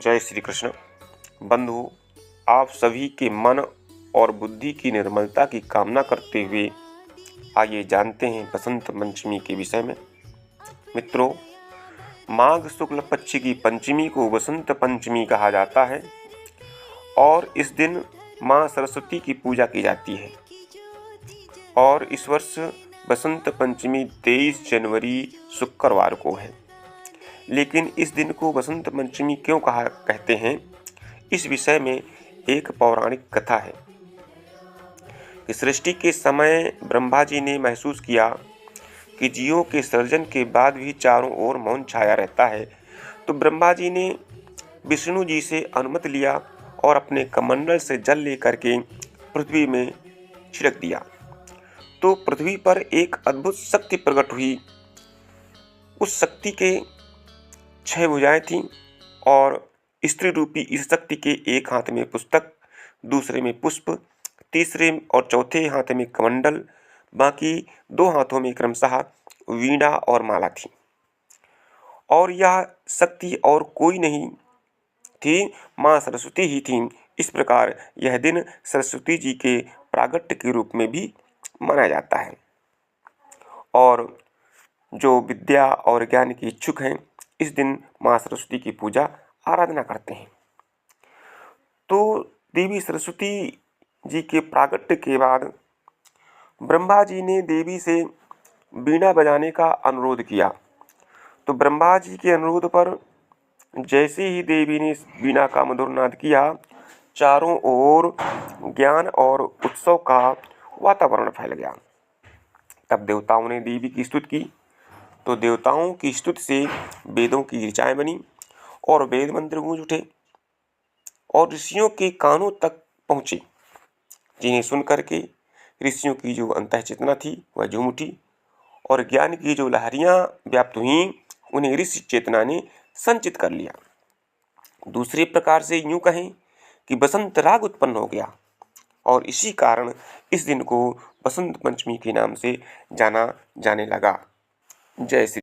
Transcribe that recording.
जय श्री कृष्ण। बंधु, आप सभी के मन और बुद्धि की निर्मलता की कामना करते हुए आइए जानते हैं बसंत पंचमी के विषय में। मित्रों, माघ शुक्ल पक्ष की पंचमी को बसंत पंचमी कहा जाता है और इस दिन माँ सरस्वती की पूजा की जाती है। और इस वर्ष बसंत पंचमी 23 जनवरी शुक्रवार को है। लेकिन इस दिन को बसंत पंचमी क्यों कहते हैं, इस विषय में एक पौराणिक कथा है कि सृष्टि के समय ब्रह्मा जी ने महसूस किया कि जीवों के सृजन के बाद भी चारों ओर मौन छाया रहता है। तो ब्रह्मा जी ने विष्णु जी से अनुमति लिया और अपने कमंडल से जल लेकर के पृथ्वी में छिड़क दिया। तो पृथ्वी पर एक अद्भुत शक्ति प्रकट हुई। उस शक्ति के 6 भुजाएं थीं और स्त्री रूपी इस शक्ति के एक हाथ में पुस्तक, दूसरे में पुष्प, तीसरे और चौथे हाथ में कमंडल, बाकी 2 हाथों में क्रमशः वीणा और माला थी। और यह शक्ति और कोई नहीं थी, माँ सरस्वती ही थी। इस प्रकार यह दिन सरस्वती जी के प्रागट्य के रूप में भी माना जाता है। और जो विद्या और ज्ञान के इच्छुक हैं, इस दिन माँ सरस्वती की पूजा आराधना करते हैं। तो देवी सरस्वती जी के प्रागट्य के बाद ब्रह्मा जी ने देवी से वीणा बजाने का अनुरोध किया। तो ब्रह्मा जी के अनुरोध पर जैसे ही देवी ने वीणा का मधुर नाद किया, चारों ओर ज्ञान और उत्सव का वातावरण फैल गया। तब देवताओं ने देवी की स्तुति की। तो देवताओं की स्तुति से वेदों की ऋचाएं बनी और वेद मंत्र गूंज उठे और ऋषियों के कानों तक पहुँचे, जिन्हें सुन करके ऋषियों की जो अंतः चेतना थी वह झूम उठी और ज्ञान की जो लहरियाँ व्याप्त हुईं, उन्हें ऋषि चेतना ने संचित कर लिया। दूसरे प्रकार से यूं कहें कि बसंत राग उत्पन्न हो गया और इसी कारण इस दिन को बसंत पंचमी के नाम से जाना जाने लगा। जय श्री